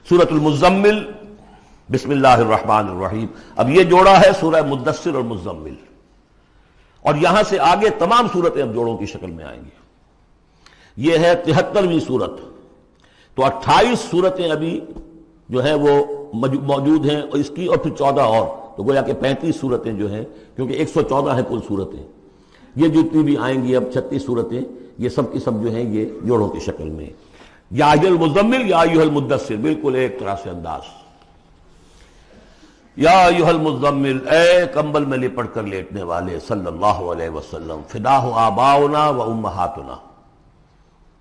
سورۃ المزمل، بسم اللہ الرحمن الرحیم. اب یہ جوڑا ہے سورہ مدثر اور مزمل، اور یہاں سے آگے تمام صورتیں اب جوڑوں کی شکل میں آئیں گی. یہ ہے 73ویں صورت. تو 28 صورتیں ابھی جو ہے وہ موجود ہیں، اور اس کی اور پھر 14 اور، تو گویا کہ 35 صورتیں جو ہیں، کیونکہ 114 ہیں کل صورتیں. یہ جتنی بھی آئیں گی اب 36 صورتیں، یہ سب کی سب جو ہیں یہ جوڑوں کی شکل میں. یا ایھا المزمل یا ایھا المدثر، بالکل ایک طرح سے انداز. یا ایھا المزمل، اے کمبل میں لپٹ کر لیٹنے والے، صلی اللہ علیہ وسلم. فداہ آباؤنا و امہاتنا،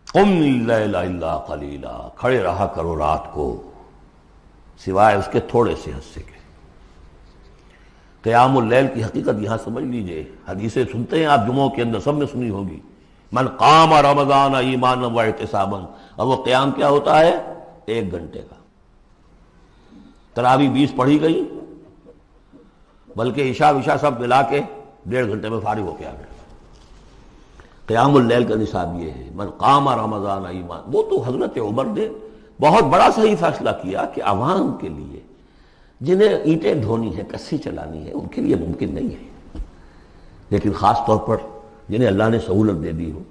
قم اللیل الا قلیلا، کھڑے رہا کرو رات کو سوائے اس کے تھوڑے سے حصے کے. قیام اللیل کی حقیقت یہاں سمجھ لیجئے. حدیثیں سنتے ہیں آپ جمعوں کے اندر، سب نے سنی ہوگی، من قام رمضان ایمانا و احتسابا. اور وہ قیام کیا ہوتا ہے؟ 1 گھنٹے کا. تراویح 20 پڑھی گئی، بلکہ عشاء وشاء سب ملا کے 1.5 گھنٹے میں فارغ ہو کے آ گئے. قیام اللیل کا نصاب یہ ہے، من قام رمضان ایمان. وہ تو حضرت عمر نے بہت بڑا صحیح فیصلہ کیا کہ عوام کے لیے جنہیں اینٹیں ڈھونی ہے، کسی چلانی ہے، ان کے لیے ممکن نہیں ہے. لیکن خاص طور پر جنہیں اللہ نے سہولت دے دی ہو،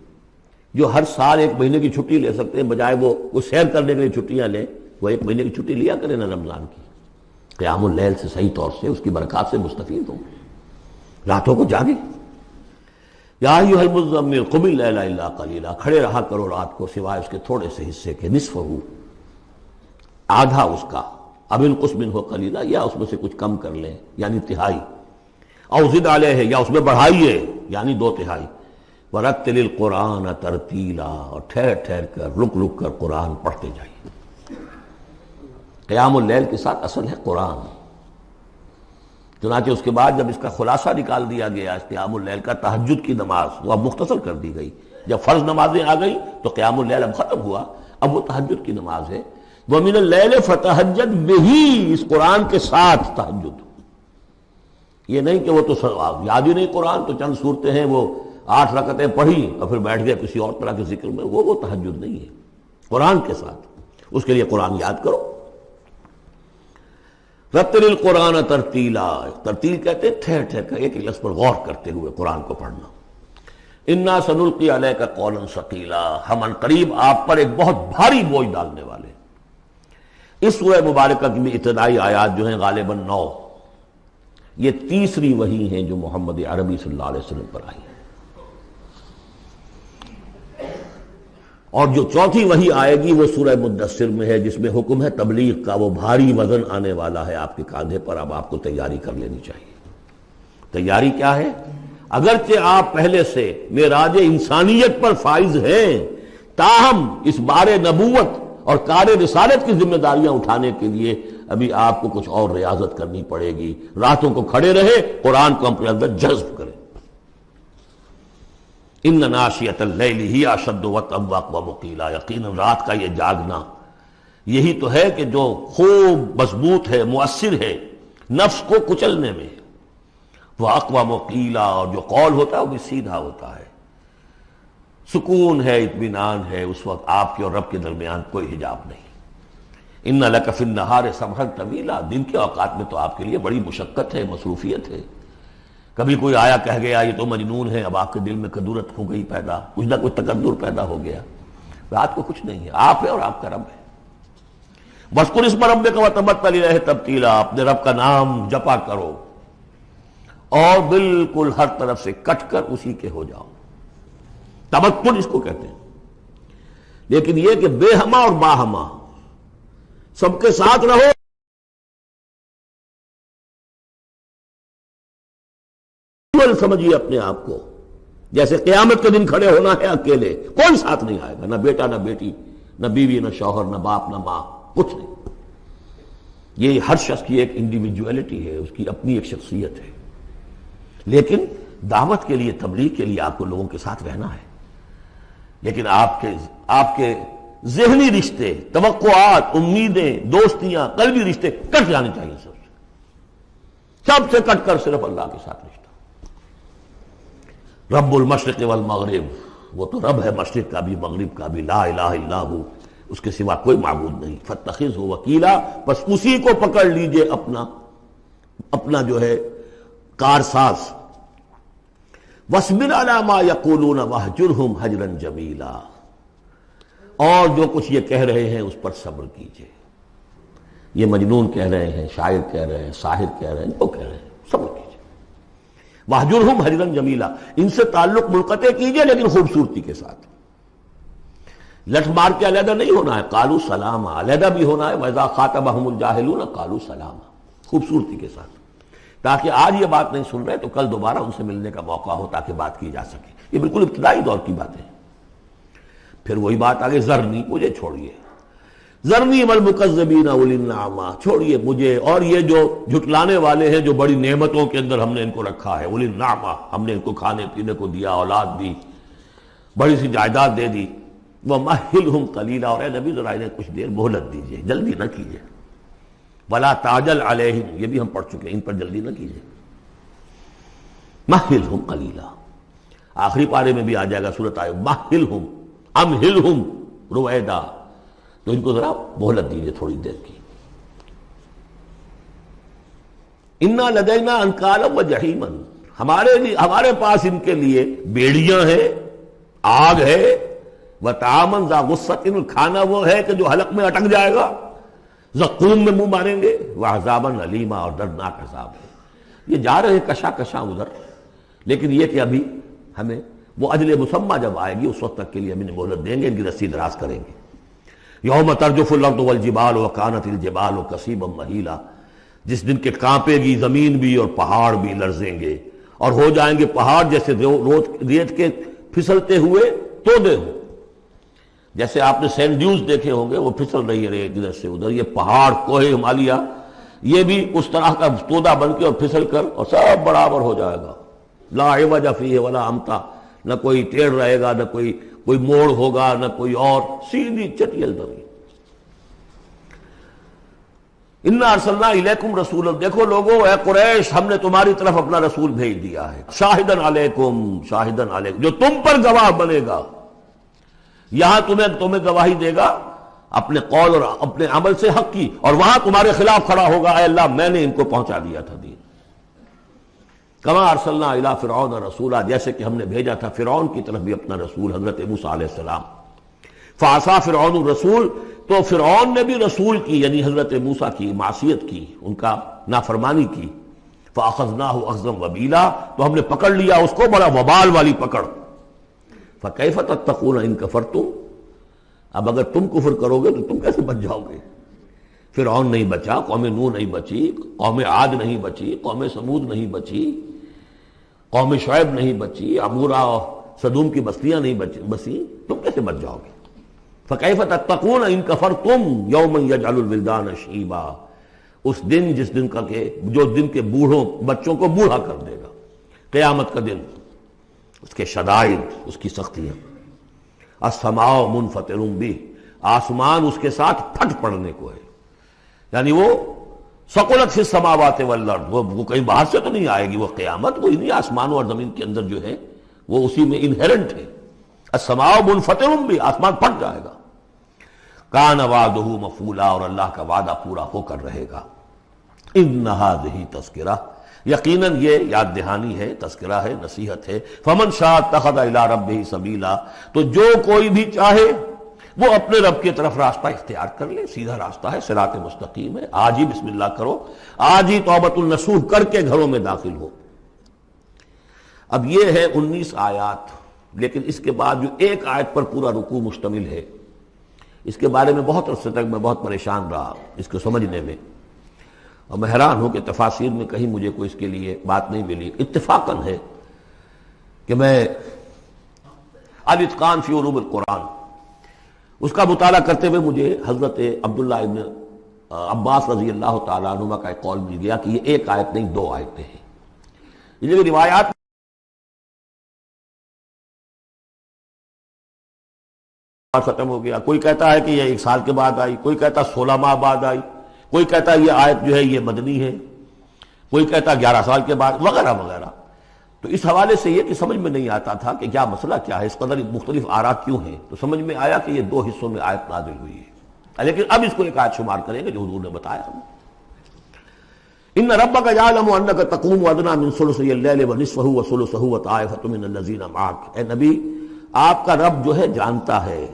جو ہر سال 1 مہینے کی چھٹی لے سکتے ہیں، بجائے وہ سیر کرنے کے لیے چھٹیاں لیں، وہ 1 مہینے کی چھٹی لیا کریں نا رمضان کی. قیام اللیل سے صحیح طور سے اس کی برکات سے مستفید ہوں، راتوں کو جاگیں. یا ایھا المزمل قم اللیل الا قلیلا، کھڑے رہا کرو رات کو سوائے اس کے تھوڑے سے حصے کے. نصفہ، آدھا اس کا، اب انقص منہ قلیلا، یا اس میں سے کچھ کم کر لیں یعنی تہائی. او زد علیہ، یا اس میں بڑھائیے یعنی 2/3. ورتل القرآن ترتیلا، اور ٹھہر ٹھہر کر رک رک کر قرآن پڑھتے جائیے. قیام اللیل کے ساتھ اصل ہے قرآن. چنانچہ اس کے بعد جب اس کا خلاصہ نکال دیا گیا اس قیام اللیل کا، تہجد کی نماز وہ اب مختصر کر دی گئی. جب فرض نمازیں آ گئی تو قیام اللیل اب ختم ہوا، اب وہ تہجد کی نماز ہے. وَمِنَ اللَّيْلِ فَتَہجد بِهِ، اس قرآن کے ساتھ تہجد. یہ نہیں کہ وہ تو یاد ہی نہیں قرآن، تو چند صورتیں ہیں وہ 8 رکعتیں پڑھی اور پھر بیٹھ گئے کسی اور طرح کے ذکر میں. وہ تہجد نہیں ہے. قرآن کے ساتھ اس کے لیے قرآن یاد کرو. رتل القرآن ترتیلا، ترتیل کہتے ہیں ٹھہر ٹھہر کر ایک لفظ پر غور کرتے ہوئے قرآن کو پڑھنا. انا سنلقی علیک قولا ثقیلا، ہم عنقریب آپ پر ایک بہت بھاری بوجھ ڈالنے والے. اس سورہ مبارکہ کی بھی ابتدائی آیات جو ہیں غالباً 9، یہ تیسری وحی ہیں جو محمد عربی صلی اللہ علیہ وسلم پر آئی ہے. اور جو چوتھی وحی آئے گی وہ سورہ مدثر میں ہے، جس میں حکم ہے تبلیغ کا. وہ بھاری وزن آنے والا ہے آپ کے کاندھے پر، اب آپ کو تیاری کر لینی چاہیے. تیاری کیا ہے؟ اگرچہ آپ پہلے سے معراج انسانیت پر فائز ہیں، تاہم اس بار نبوت اور کار رسالت کی ذمہ داریاں اٹھانے کے لیے ابھی آپ کو کچھ اور ریاضت کرنی پڑے گی. راتوں کو کھڑے رہے، قرآن کو اپنے اندر جذب کریں. ان ناشیۃ اللیل ہی اشد وطئا واقوم قیلا، یقیناً رات کا یہ جاگنا یہی تو ہے کہ جو خوب مضبوط ہے، مؤثر ہے نفس کو کچلنے میں. واقوم قیلا، اور جو قول ہوتا ہے وہ بھی سیدھا ہوتا ہے. سکون ہے، اطمینان ہے، اس وقت آپ کے اور رب کے درمیان کوئی حجاب نہیں. ان لک فی النہار سبحا طویلا، دن کے اوقات میں تو آپ کے لیے بڑی مشقت ہے، مصروفیت ہے. کبھی کوئی آیا کہہ گیا یہ تو مجنون ہے، اب آپ کے دل میں کدورت ہو گئی پیدا، کچھ نہ کچھ تکدر پیدا ہو گیا. رات کو کچھ نہیں ہے، آپ ہے اور آپ کا رب ہے. واذکر اسم ربک وتبتل الیہ تبتیلا، اپنے رب کا نام جپا کرو اور بالکل ہر طرف سے کٹ کر اسی کے ہو جاؤ. تبتل اس کو کہتے ہیں. لیکن یہ کہ بے ہما اور باہما سب کے ساتھ رہو. سمجھیے اپنے آپ کو جیسے قیامت کے دن کھڑے ہونا ہے اکیلے، کوئی ساتھ نہیں آئے گا، نہ بیٹا نہ بیٹی، نہ بیوی نہ شوہر، نہ باپ نہ ماں، کچھ نہیں. یہ ہر شخص کی ایک انڈیویجویلٹی ہے، اس کی اپنی ایک شخصیت ہے. لیکن دعوت کے لیے، تبلیغ کے لیے آپ کو لوگوں کے ساتھ رہنا ہے. لیکن آپ کے ذہنی رشتے، توقعات، امیدیں، دوستیاں، قلبی رشتے کٹ جانے چاہیے. سب سے کٹ کر صرف اللہ کے ساتھ رشتہ. رب المشرق والمغرب، وہ تو رب ہے مشرق کا بھی مغرب کا بھی. لا الہ الا ہو، اس کے سوا کوئی معبود نہیں. فاتخذہ وکیلا، بس اسی کو پکڑ لیجئے اپنا جو ہے کارساز. واصبر علی ما یقولون واہجرہم ہجرا جمیلا، اور جو کچھ یہ کہہ رہے ہیں اس پر صبر کیجئے. یہ مجنون کہہ رہے ہیں، شاعر کہہ رہے ہیں، ساحر کہہ رہے ہیں، وہ کہہ رہے ہیں، صبر کیجئے. واہجرہم ہجرا جمیلا، ان سے تعلق منقطع کیجئے لیکن خوبصورتی کے ساتھ. لٹ مار کے علیحدہ نہیں ہونا ہے، قالوا سلاما، علیحدہ بھی ہونا ہے. وَإِذَا خَاطَبَهُمُ الْجَاهِلُونَ قَالُوا سَلَامًا، خوبصورتی کے ساتھ، تاکہ آج یہ بات نہیں سن رہے تو کل دوبارہ ان سے ملنے کا موقع ہو تاکہ بات کی جا سکے. یہ بالکل ابتدائی دور کی باتیں ہیں. پھر وہی بات آگے، ذرنی، مجھے چھوڑیے، ذرنی والمکذبین اولی النعمہ، چھوڑیے مجھے اور یہ جو جھٹلانے والے ہیں جو بڑی نعمتوں کے اندر ہم نے ان کو رکھا ہے. اولی النعمہ، ہم نے ان کو کھانے پینے کو دیا، اولاد دی، بڑی سی جائیداد دے دی. وَمَهِّلْهُمْ قَلِيلًا، اور اے نبی ذرا انہیں کچھ دیر مہلت دیجیے، جلدی نہ کیجیے. وَلَا تَعْجَلْ عَلَيْهِمْ، یہ بھی ہم پڑھ چکے ہیں، ان پر جلدی نہ کیجیے. مَهِّلْهُمْ قَلِيلًا، آخری پارے میں بھی آ جائے گا سورۃ آئے مَهِّلْهُمْ أَمْهِلْهُمْ رُوَيْدًا، تو ان کو ذرا مہلت دیجیے تھوڑی دیر کی. اِنَّا لَدَيْنَا أَنْكَالًا وَجَحِيمًا، ہمارے پاس ان کے لیے بیڑیاں ہیں، آگ ہے. وَطَعَامًا ذَا غُصَّةٍ، کھانا وہ ہے کہ جو حلق میں اٹک جائے گا، زقوم میں منہ ماریں گے. وَعَذَابًا أَلِيمًا، اور دردناک عذاب ہے. یہ جا رہے ہیں کشا کشا ادھر، لیکن یہ کہ ابھی ہمیں وہ اجل مسمى جب آئے گی اس وقت تک کے لیے ہم انہیں مہلت دیں گے، ان کی رسی دراز کریں گے. یوم ترجف الارض والجبال وکانت الجبال کثیبا مہیلا، جس دن کے کانپے گی زمین بھی اور پہاڑ بھی لرزیں گے، اور ہو جائیں گے پہاڑ جیسے ریت کے پھسلتے ہوئے تودے ہوں. جیسے آپ نے سینڈ ڈیوز دیکھے ہوں گے، وہ پھسل رہی ہے ریت ادھر سے ادھر. یہ پہاڑ کوہ ہمالیہ یہ بھی اس طرح کا تودا بن کے اور پھسل کر اور سب برابر ہو جائے گا. لا عوج فیہ ولا امتا، نہ کوئی ٹیڑھ رہے گا، نہ کوئی موڑ ہوگا، نہ کوئی اور، سیدھی چٹیل زمین. انا ارسلنا الیکم رسولا، دیکھو لوگو اے قریش، ہم نے تمہاری طرف اپنا رسول بھیج دیا ہے. شاہدن علیکم، شاہدن علیکم، جو تم پر گواہ بنے گا. یہاں تمہیں گواہی دے گا اپنے قول اور اپنے عمل سے حق کی، اور وہاں تمہارے خلاف کھڑا ہوگا، اے اللہ میں نے ان کو پہنچا دیا تھا دین. کما ارسلنا الی فرعون رسولا، جیسے کہ ہم نے بھیجا تھا فرعون کی طرف بھی اپنا رسول حضرت موسیٰ علیہ السلام. فعصا فرعون الرسول، تو فرعون نے بھی رسول کی یعنی حضرت موسیٰ کی معصیت کی، ان کا نافرمانی کی. فاخذناہ اخذا وبیلا، تو ہم نے پکڑ لیا اس کو بڑا وبال والی پکڑ. فکیف تتقون ان کفرتم، اب اگر تم کفر کرو گے تو تم کیسے بچ جاؤ گے؟ فرعون نہیں بچا، قوم نوح نہیں بچی، قوم عاد نہیں بچی، قوم سمود نہیں بچی، قوم شعیب نہیں بچی، عمورہ اور صدوم کی بستیاں نہیں بسی، تم کیسے بچ جاؤ گے؟ فکیف تتقون ان کفرتم یوما یجعل الولدان شیبا، اس دن جس دن کا کہ جو دن کے بوڑھوں بچوں کو بوڑھا کر دے گا، قیامت کا دن، اس کے شدائد، اس کی سختیاں. السماء منفطر بہ، آسمان اس کے ساتھ پھٹ پڑنے کو ہے، یعنی وہ ثقلت فی السماوات والارض، وہ کہیں باہر سے تو نہیں آئے گی، وہ قیامت وہ انہی آسمانوں اور زمین کے اندر جو ہے وہ اسی میں انہیرنٹ ہے. السماء منفطر بہ، آسمان پھٹ جائے گا. کان وعدہ مفعولا، اور اللہ کا وعدہ پورا ہو کر رہے گا. ان ھذہ تذکرہ، یقیناً یہ یاد دہانی ہے، تذکرہ ہے، نصیحت ہے. فمن شاء اتخذ الی ربہ سبیلا، تو جو کوئی بھی چاہے وہ اپنے رب کی طرف راستہ اختیار کر لے، سیدھا راستہ ہے، صراط مستقیم ہے. آج ہی بسم اللہ کرو، آج ہی توبۃ النصوح کر کے گھروں میں داخل ہو. اب یہ ہے 19 آیات، لیکن اس کے بعد جو ایک آیت پر پورا رکوع مشتمل ہے، اس کے بارے میں بہت عرصے تک میں بہت پریشان رہا اس کو سمجھنے میں، اور میں حیران ہوں کہ تفاسیر میں کہیں مجھے کوئی اس کے لیے بات نہیں ملی. اتفاقاً ہے کہ میں الاتقان فی علوم القرآن اس کا مطالعہ کرتے ہوئے مجھے حضرت عبداللہ ابن عباس رضی اللہ تعالیٰ عنہما کا ایک قول مل گیا کہ یہ ایک آیت نہیں 2 آیتیں ہیں. یہ جو روایات ختم ہو گیا، کوئی کہتا ہے کہ یہ 1 سال کے بعد آئی، کوئی کہتا 16 ماہ بعد آئی، کوئی کہتا یہ آیت جو ہے یہ مدنی ہے، کوئی کہتا 11 سال کے بعد، وغیرہ وغیرہ. تو اس حوالے سے یہ کہ سمجھ میں نہیں آتا تھا کہ کیا مسئلہ کیا ہے، اس قدر مختلف آراء کیوں ہیں، تو سمجھ میں آیا کہ یہ دو حصوں میں آیت نازل ہوئی ہے، لیکن اب اس کو ایک آیت شمار کریں گے جو حضور نے بتایا ہمیں۔ ان ربک یعلم انک تقوم ادنی من ثلثی اللیل ونصفہ وثلثہ وطائفۃ من الذین معک، اے نبی آپ کا رب جو ہے جانتا ہے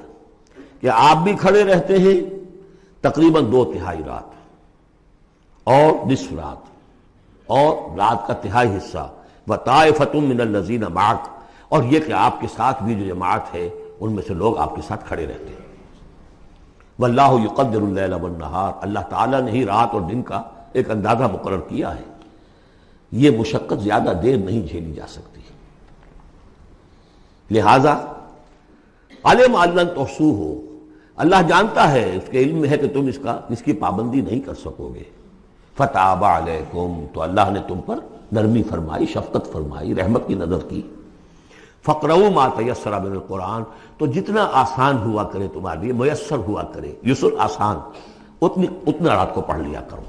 کہ آپ بھی کھڑے رہتے ہیں تقریباً 2/3 رات اور نصف رات اور رات کا تہائی حصہ، وطائفۃ من الذین معک، اور یہ کہ آپ کے ساتھ بھی جو جماعت ہے ان میں سے لوگ آپ کے ساتھ کھڑے رہتے ہیں۔ واللہ یقدر اللیل والنہار، اللہ تعالیٰ نے ہی رات اور دن کا ایک اندازہ مقرر کیا ہے، یہ مشقت زیادہ دیر نہیں جھیلی جا سکتی، لہذا علم ان لن تحصوہ، اللہ جانتا ہے، اس کے علم میں ہے کہ تم اس کی پابندی نہیں کر سکو گے۔ فتاب علیکم، تو اللہ نے تم پر نرمی فرمائی، شفقت فرمائی، رحمت کی نظر کی۔ فقرؤوا ما تیسر من القرآن، تو جتنا آسان ہوا کرے تمہارے لیے، میسر ہوا کرے، یسر آسان، اتنا رات کو پڑھ لیا کرو۔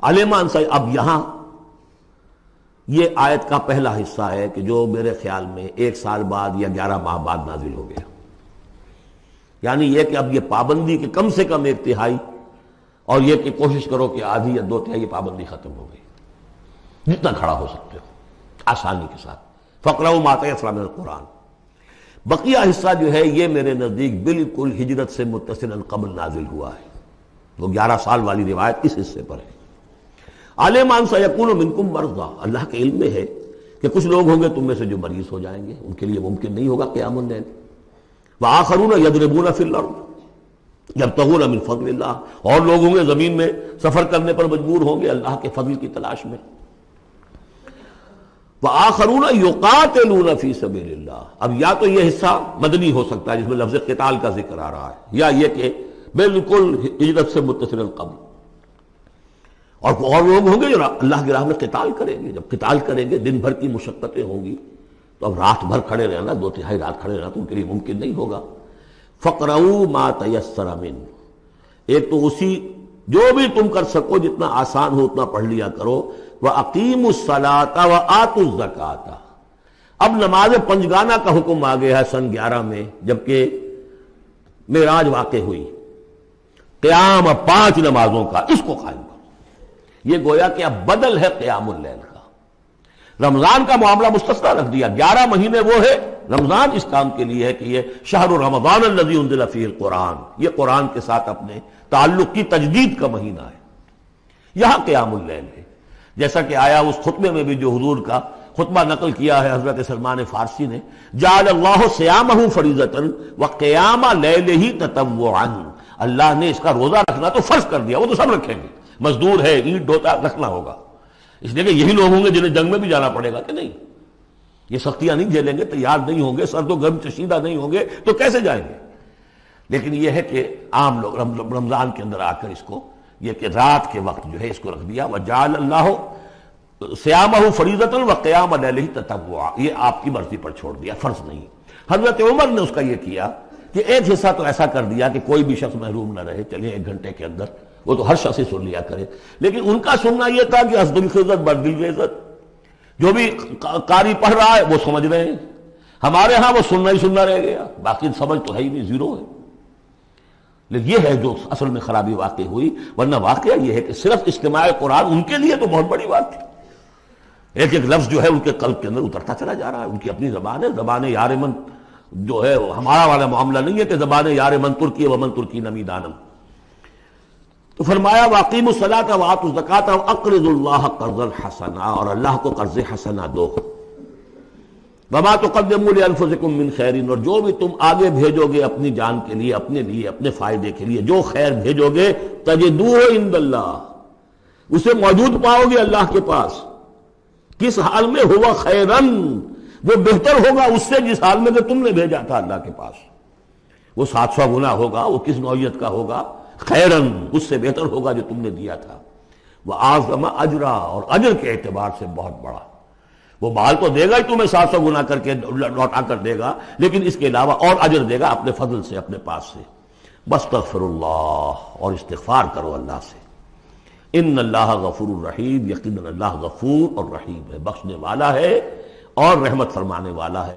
علیمان سے اب یہاں یہ آیت کا پہلا حصہ ہے کہ جو میرے خیال میں 1 سال بعد یا 11 ماہ بعد نازل ہو گیا، یعنی یہ کہ اب یہ پابندی کہ کم سے کم 1/3، اور یہ کہ کوشش کرو کہ آدھی یا 2/3 یہ پابندی ختم ہو گئی، جتنا کھڑا ہو سکتے ہو آسانی کے ساتھ۔ فقرؤوا ما تیسر من القرآن، بقیہ حصہ جو ہے یہ میرے نزدیک بالکل ہجرت سے متصلا قبل نازل ہوا ہے، وہ 11 سال والی روایت اس حصے پر ہے۔ علم ان سیکون منکم مرضی، اللہ کے علم میں ہے کہ کچھ لوگ ہوں گے تم میں سے جو مریض ہو جائیں گے، ان کے لیے ممکن نہیں ہوگا قیام اللیل۔ وآخرون یضربون فی الارض یبتغون من فضل اللہ، اور لوگ ہوں گے زمین میں سفر کرنے پر مجبور ہوں گے اللہ کے فضل کی تلاش میں۔ وآخرون یقاتلون فی سبیل اللہ، اب یا تو یہ حصہ مدنی ہو سکتا ہے جس میں لفظ قتال کا ذکر آ رہا ہے، یا یہ کہ بالکل ہجرت سے متصل قبل، اور لوگ ہوں گے جو اللہ کی راہ میں قتال کریں گے۔ جب قتال کریں گے دن بھر کی مشقتیں ہوں گی، تو اب رات بھر کھڑے رہنا، 2/3 رات کھڑے رہنا تو ان کے لیے ممکن نہیں ہوگا۔ فقرؤوا ما تیسر من، ایک تو اسی جو بھی تم کر سکو، جتنا آسان ہو اتنا پڑھ لیا کرو۔ وَأَقِیمُوا الصَّلَاةَ وَآتُوا الزَّکَاةَ، اب نماز پنجگانہ کا حکم آ گیا ہے سن 11 میں، جبکہ معراج واقع ہوئی، قیام 5 نمازوں کا، اس کو قائم کرو۔ یہ گویا کہ اب بدل ہے قیام اللیل کا۔ رمضان کا معاملہ مستثنیٰ رکھ دیا، 11 مہینے وہ ہے، رمضان اس کام کے لیے ہے کہ یہ شہر رمضان الذی انزل فیہ القرآن، یہ قرآن کے ساتھ اپنے تعلق کی تجدید کا مہینہ ہے، یہاں قیام اللیل ہے۔ جیسا کہ آیا اس خطبے میں بھی جو حضور کا خطبہ نقل کیا ہے حضرت سلمان فارسی نے، جعل اللہ صیامہ فریضۃ وقیام لیلہ تطوعا، اللہ نے اس کا روزہ رکھنا تو فرض کر دیا، وہ تو سب رکھیں گے، مزدور ہے، اینٹ ڈھوتا رکھنا ہوگا، اس لیے کہ یہی لوگ ہوں گے جنہیں جنگ میں بھی جانا پڑے گا کہ نہیں، یہ سختیاں نہیں جھیلیں گے، تیار نہیں ہوں گے، سرد و گرم چشیدہ نہیں ہوں گے تو کیسے جائیں گے۔ لیکن یہ ہے کہ عام لوگ رمضان کے اندر آ کر اس کو یہ کہ رات کے وقت جو ہے اس کو رکھ دیا، وجعل اللہ صیامہ فریضۃ وقیام لیلہ تطوعا، یہ آپ کی مرضی پر چھوڑ دیا، فرض نہیں۔ حضرت عمر نے اس کا یہ کیا کہ ایک حصہ تو ایسا کر دیا کہ کوئی بھی شخص محروم نہ رہے، چلیں 1 گھنٹے کے اندر وہ تو ہر شخص ہی سن لیا کرے، لیکن ان کا سننا یہ تھا کہ حسب الخزت بردل عزت، جو بھی قاری پڑھ رہا ہے وہ سمجھ رہے ہیں، ہمارے ہاں وہ سننا ہی سننا رہ گیا، باقی سمجھ تو ہے ہی نہیں، زیرو ہے۔ لیکن یہ ہے جو اصل میں خرابی واقع ہوئی، ورنہ واقعہ یہ ہے کہ صرف استماع قرآن ان کے لیے تو بہت بڑی بات تھی، ایک ایک لفظ جو ہے ان کے قلب کے اندر اترتا چلا جا رہا ہے، ان کی اپنی زبان ہے، زبان یار من جو ہے ہمارا والا معاملہ نہیں ہے کہ زبان یار من ترکی ومن ترکی نمی دانم۔ تو فرمایا واقیموا الصلاۃ وآتوا الزکاۃ واقرضوا اللہ قرضا حسنا، اور اللہ کو قرض حسنا دو۔ وما تقدموا لانفسکم من خیر، اور جو بھی تم آگے بھیجو گے اپنی جان کے لیے، اپنے فائدے کے لیے، جو خیر بھیجو گے تجدوہ عند اللہ، اسے موجود پاؤ گے اللہ کے پاس۔ کس حال میں؟ ہوا خیرن، وہ بہتر ہوگا اس سے جس حال میں کہ تم نے بھیجا تھا اللہ کے پاس، وہ 700 گنا ہوگا، وہ کس نوعیت کا ہوگا، خیرن، اس سے بہتر ہوگا جو تم نے دیا تھا۔ وَأَعْظَمَ أَجْرًا، اور اجر کے اعتبار سے بہت بڑا، وہ مال تو دے گا ہی تمہیں 700 گنا کر کے لوٹا کر دے گا، لیکن اس کے علاوہ اور اجر دے گا اپنے فضل سے، اپنے پاس سے۔ بستغفر اللہ، اور استغفار کرو اللہ سے۔ ان اللہ غفور الرحیم، یقیناً اللہ غفور اور رحیم ہے، بخشنے والا ہے اور رحمت فرمانے والا ہے۔